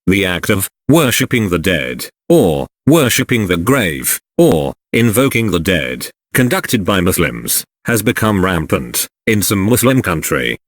the act of worshipping the dead, or worshipping the grave, or invoking the dead, conducted by Muslims, has become rampant in some Muslim country.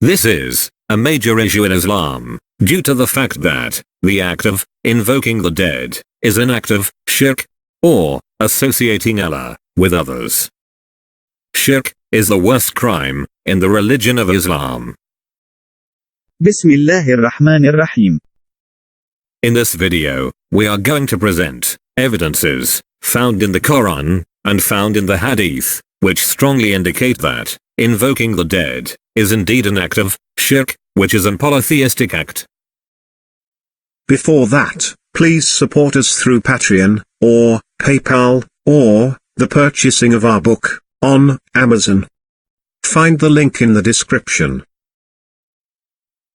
This is a major issue in Islam, due to the fact that the act of invoking the dead is an act of shirk, or associating Allah with others. Shirk is the worst crime in the religion of Islam. Bismillahir Rahmanir Rahim. In this video, we are going to present evidences found in the Quran and found in the Hadith, which strongly indicate that invoking the dead is indeed an act of shirk, which is a polytheistic act. Before that, please support us through Patreon, or PayPal, or the purchasing of our book on Amazon. Find the link in the description.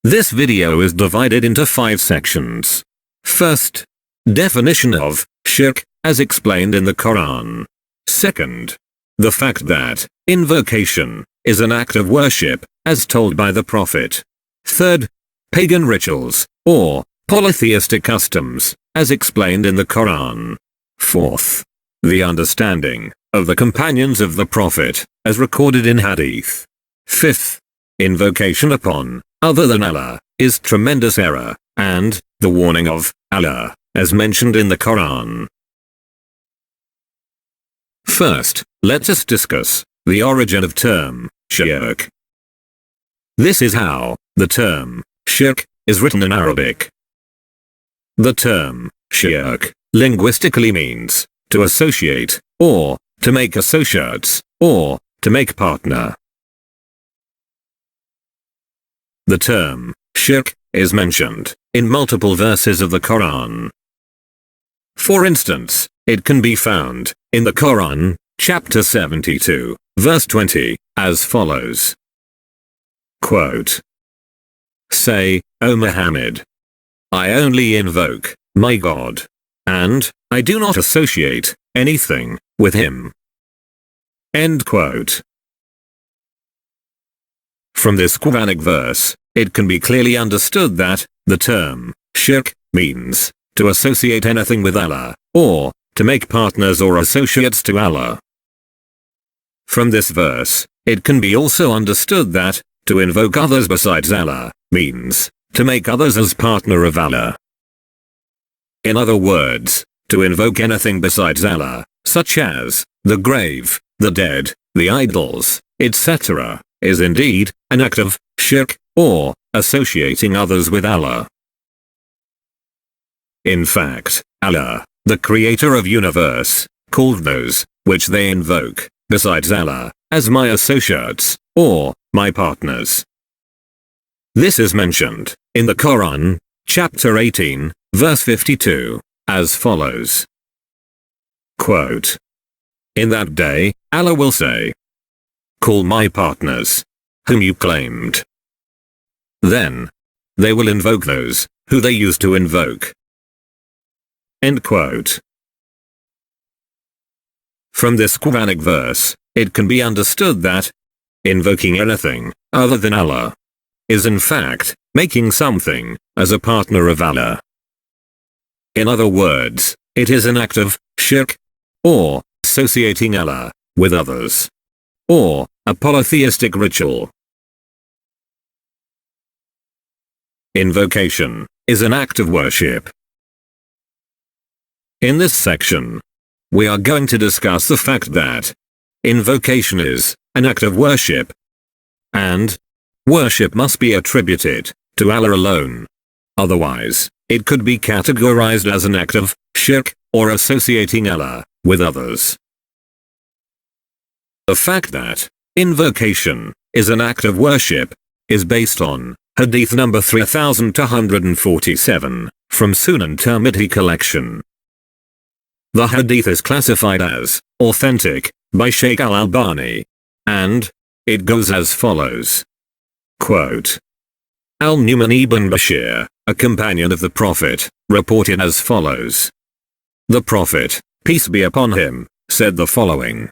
This video is divided into 5 sections. First, definition of shirk, as explained in the Quran. Second, the fact that invocation is an act of worship, as told by the Prophet. Third, pagan rituals, or polytheistic customs, as explained in the Quran. Fourth, the understanding of the companions of the Prophet, as recorded in Hadith. Fifth, invocation upon other than Allah is tremendous error, and the warning of Allah, as mentioned in the Quran. First, let us discuss the origin of term shirk. This is how the term shirk is written in Arabic. The term shirk linguistically means to associate, or to make associates, or to make partner. The term shirk is mentioned in multiple verses of the Quran. For instance, it can be found in the Quran, chapter 72, verse 20, as follows. Quote, "Say, O Muhammad, I only invoke my God, and I do not associate anything with him." End quote. From this Quranic verse, it can be clearly understood that the term shirk means to associate anything with Allah, or to make partners or associates to Allah. From this verse, it can be also understood that to invoke others besides Allah means to make others as partner of Allah. In other words, to invoke anything besides Allah, such as the grave, the dead, the idols, etc., is indeed an act of shirk, or associating others with Allah. In fact, Allah, the creator of universe, called those which they invoke besides Allah as my associates, or my partners. This is mentioned in the Quran, chapter 18, verse 52, as follows. Quote, "In that day, Allah will say, call my partners, whom you claimed. Then they will invoke those who they used to invoke." End quote. From this Quranic verse, it can be understood that invoking anything other than Allah is in fact making something as a partner of Allah. In other words, it is an act of shirk, or associating Allah with others, or a polytheistic ritual. Invocation is an act of worship. In this section, we are going to discuss the fact that invocation is an act of worship, and worship must be attributed to Allah alone. Otherwise, it could be categorized as an act of shirk, or associating Allah with others. The fact that invocation is an act of worship is based on Hadith number 3247 from Sunan Tirmidhi collection. The Hadith is classified as authentic by Shaykh al-Albani, and it goes as follows. Quote, Al-Nu'man ibn Bashir, a companion of the Prophet, reported as follows. The Prophet, peace be upon him, said the following.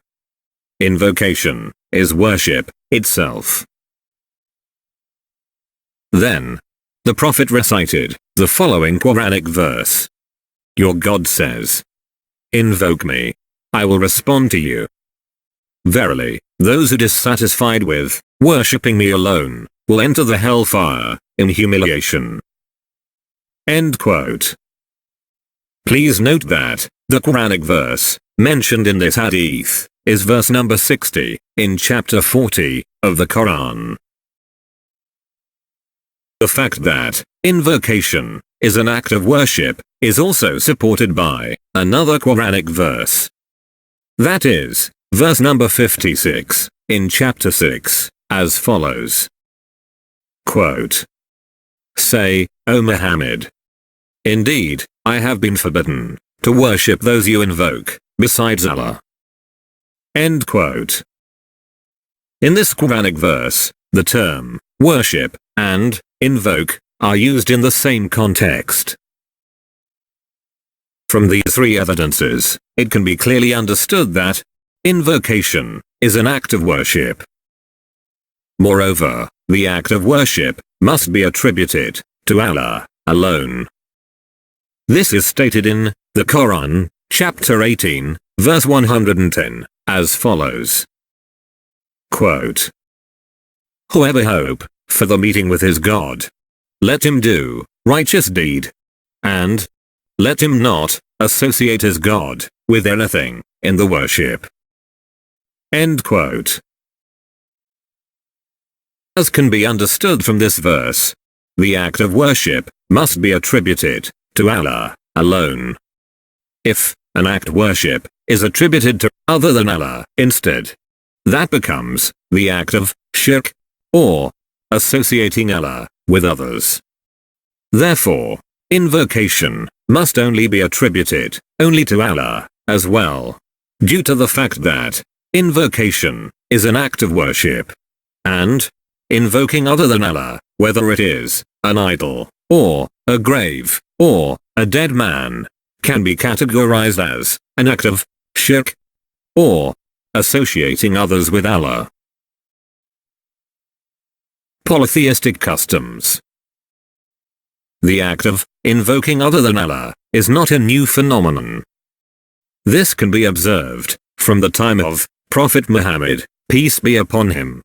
Invocation is worship itself. Then the Prophet recited the following Quranic verse. Your God says, "Invoke me. I will respond to you." Verily, those who dissatisfied with worshipping me alone will enter the hellfire in humiliation. End quote. Please note that the Quranic verse mentioned in this hadith is verse number 60 in chapter 40 of the Quran. The fact that invocation is an act of worship is also supported by another Quranic verse. That is, verse number 56 in chapter 6, as follows. Quote, "Say, O Muhammad, indeed, I have been forbidden to worship those you invoke besides Allah." End quote. In this Quranic verse, the term worship and invoke are used in the same context. From these three evidences, it can be clearly understood that invocation is an act of worship. Moreover, the act of worship must be attributed to Allah alone. This is stated in the Koran, chapter 18, verse 110, as follows. Quote, "Whoever hope for the meeting with his God, let him do righteous deed, and let him not associate his God with anything in the worship." End quote. As can be understood from this verse, the act of worship must be attributed to Allah alone. If an act of worship is attributed to other than Allah instead, that becomes the act of shirk, or associating Allah with others. Therefore, invocation must only be attributed only to Allah as well, due to the fact that invocation is an act of worship, and invoking other than Allah, whether it is an idol, or a grave, or a dead man, can be categorized as an act of shirk, or associating others with Allah. Polytheistic customs. The act of invoking other than Allah is not a new phenomenon. This can be observed from the time of Prophet Muhammad, peace be upon him.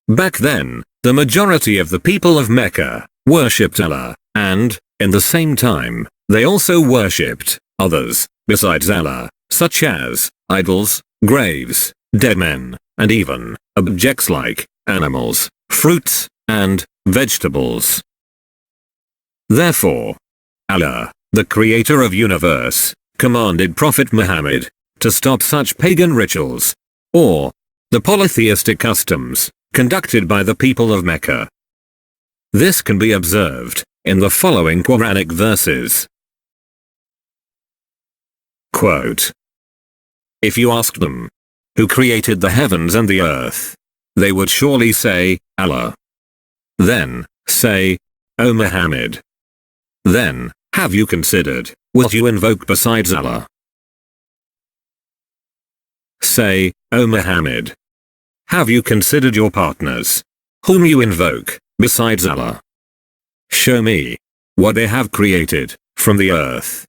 Back then, the majority of the people of Mecca worshipped Allah, and, in the same time, they also worshipped others besides Allah, such as idols, graves, dead men, and even objects like animals, fruits, and vegetables. Therefore, Allah, the creator of universe, commanded Prophet Muhammad to stop such pagan rituals, or the polytheistic customs conducted by the people of Mecca. This can be observed in the following Quranic verses. Quote, "If you ask them, who created the heavens and the earth, they would surely say, Allah. Then, say, O Muhammad. Then, have you considered what you invoke besides Allah? Say, O Muhammad. Have you considered your partners, whom you invoke, besides Allah? Show me what they have created from the earth.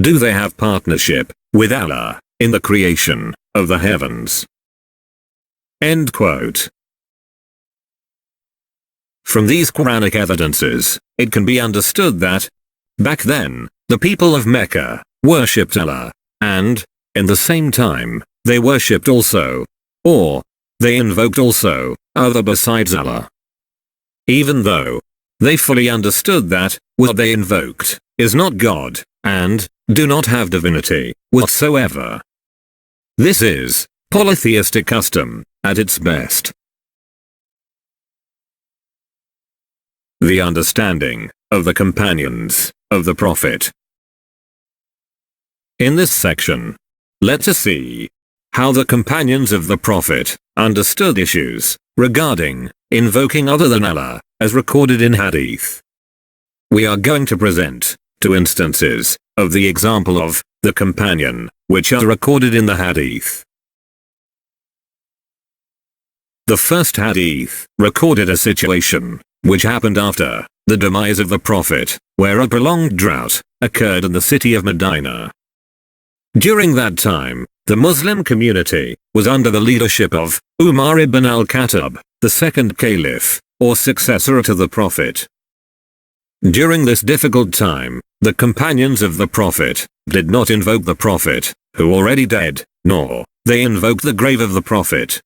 Do they have partnership with Allah in the creation of the heavens?" End quote. From these Quranic evidences, it can be understood that, back then, the people of Mecca worshipped Allah, and, in the same time, they worshipped also, or they invoked also, other besides Allah. Even though they fully understood that what they invoked is not God, and do not have divinity whatsoever. This is polytheistic custom at its best. The understanding of the companions of the Prophet. In this section, let us see how the companions of the Prophet understood issues regarding invoking other than Allah, as recorded in Hadith. We are going to present two instances of the example of the companion, which are recorded in the Hadith. The first Hadith recorded a situation which happened after the demise of the Prophet, where a prolonged drought occurred in the city of Medina. During that time, the Muslim community was under the leadership of Umar ibn al-Khattab, the second caliph, or successor to the Prophet. During this difficult time, the companions of the Prophet did not invoke the Prophet, who already dead, nor they invoked the grave of the Prophet.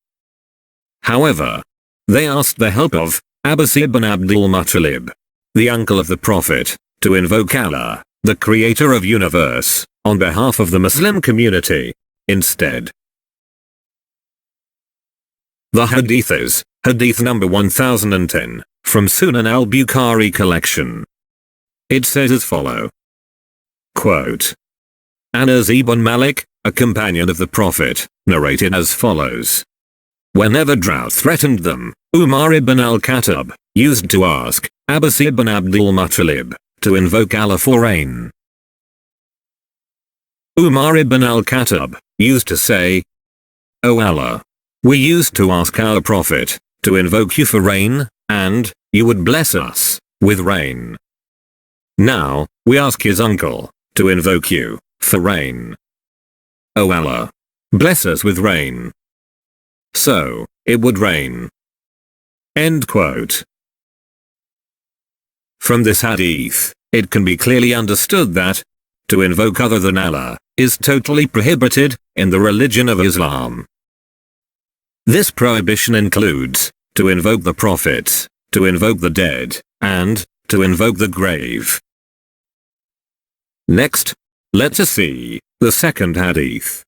However, they asked the help of Abbas ibn Abdul Muttalib, the uncle of the Prophet, to invoke Allah, the creator of universe, on behalf of the Muslim community, instead. The Hadith is, Hadith number 1010, from Sunan al-Bukhari collection. It says as follow. Quote. Anas ibn Malik, a companion of the Prophet, narrated as follows. Whenever drought threatened them, Umar ibn al-Khattab used to ask Abbas ibn Abdul Muttalib to invoke Allah for rain. Umar ibn al-Khattab used to say, O Allah, we used to ask our Prophet to invoke you for rain, and you would bless us with rain. Now, we ask his uncle to invoke you for rain. O Allah, bless us with rain. So, it would rain. End quote. From this hadith, it can be clearly understood that to invoke other than Allah is totally prohibited in the religion of Islam. This prohibition includes to invoke the prophets, to invoke the dead, and to invoke the grave. Next, let us see the second hadith.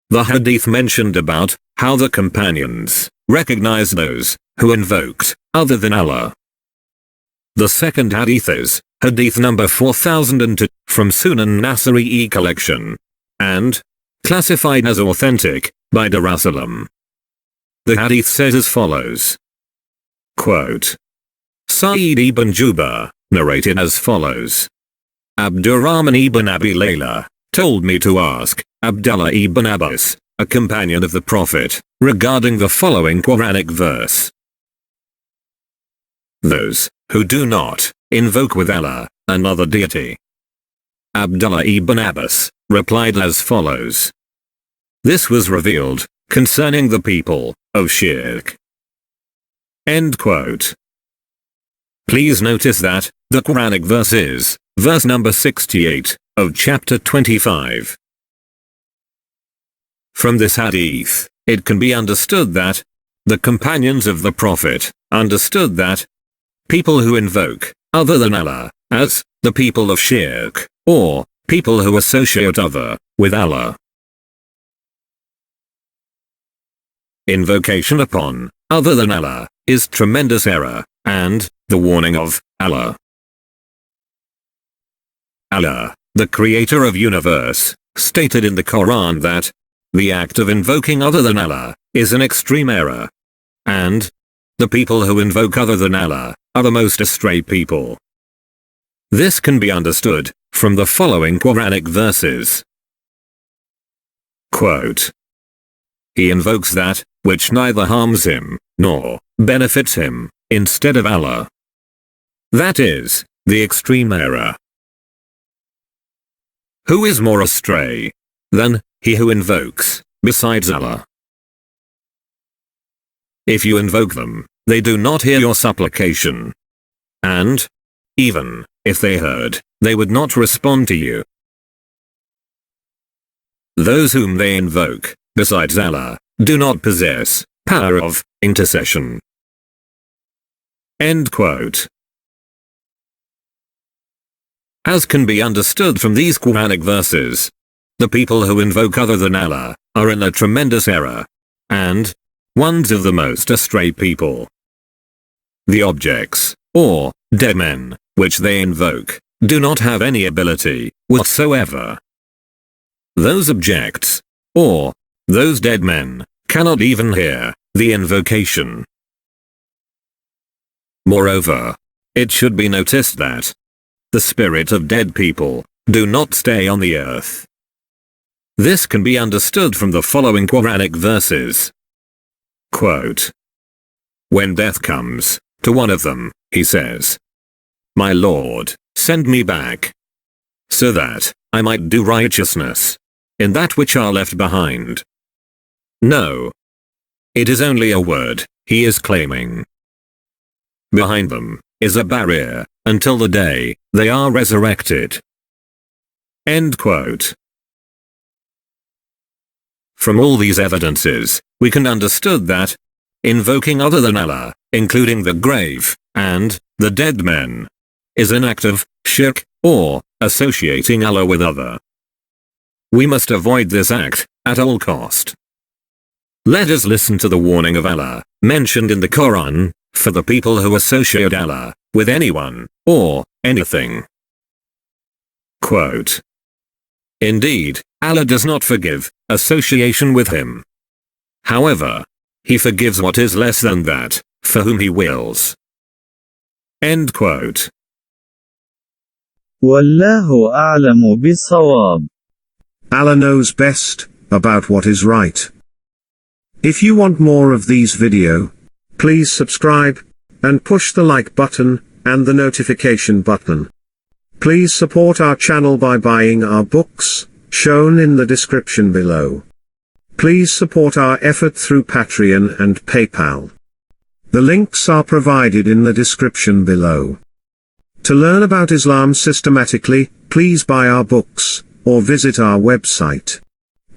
The hadith mentioned about how the companions recognized those who invoked other than Allah. The second hadith is Hadith number 4002 from Sunan Nasa'i collection, and classified as authentic by Darussalam. The hadith says as follows. Quote. Sa'id ibn Jubair narrated as follows. Abdurrahman ibn Abi Layla told me to ask Abdullah ibn Abbas, a companion of the Prophet, regarding the following Quranic verse. Those who do not invoke with Allah another deity. Abdullah ibn Abbas replied as follows. This was revealed concerning the people of Shirk. End quote. Please notice that the Quranic verse is verse number 68 of chapter 25. From this hadith, it can be understood that the companions of the Prophet understood that people who invoke other than Allah as the people of Shirk, or people who associate other with Allah. Invocation upon other than Allah is tremendous error, and the warning of Allah. Allah, the creator of universe, stated in the Koran that the act of invoking other than Allah is an extreme error, and the people who invoke other than Allah are the most astray people. This can be understood from the following Quranic verses. Quote. He invokes that which neither harms him nor benefits him instead of Allah. That is the extreme error. Who is more astray than he who invokes besides Allah? If you invoke them, they do not hear your supplication. And even if they heard, they would not respond to you. Those whom they invoke besides Allah do not possess power of intercession. End quote. As can be understood from these Quranic verses, the people who invoke other than Allah are in a tremendous error, and ones of the most astray people. The objects, or dead men, which they invoke, do not have any ability whatsoever. Those objects, or those dead men, cannot even hear the invocation. Moreover, it should be noticed that the spirit of dead people do not stay on the earth. This can be understood from the following Quranic verses. Quote. When death comes to one of them, he says, My Lord, send me back, so that I might do righteousness in that which are left behind. No. It is only a word he is claiming. Behind them is a barrier until the day they are resurrected. End quote. From all these evidences, we can understood that invoking other than Allah, including the grave and the dead men, is an act of shirk, or associating Allah with other. We must avoid this act at all cost. Let us listen to the warning of Allah, mentioned in the Koran, for the people who associate Allah with anyone or anything. Quote. Indeed, Allah does not forgive association with him. However, he forgives what is less than that, for whom he wills. End quote. والله أعلم بالصواب. Allah knows best about what is right. If you want more of these video, please subscribe and push the like button and the notification button. Please support our channel by buying our books, shown in the description below. Please support our effort through Patreon and PayPal. The links are provided in the description below. To learn about Islam systematically, please buy our books, or visit our website.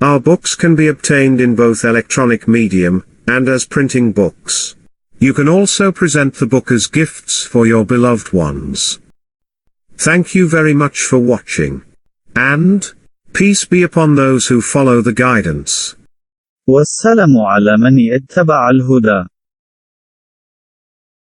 Our books can be obtained in both electronic medium, and as printing books. You can also present the book as gifts for your beloved ones. Thank you very much for watching. And, peace be upon those who follow the guidance. والسلام على من اتبع الهدى.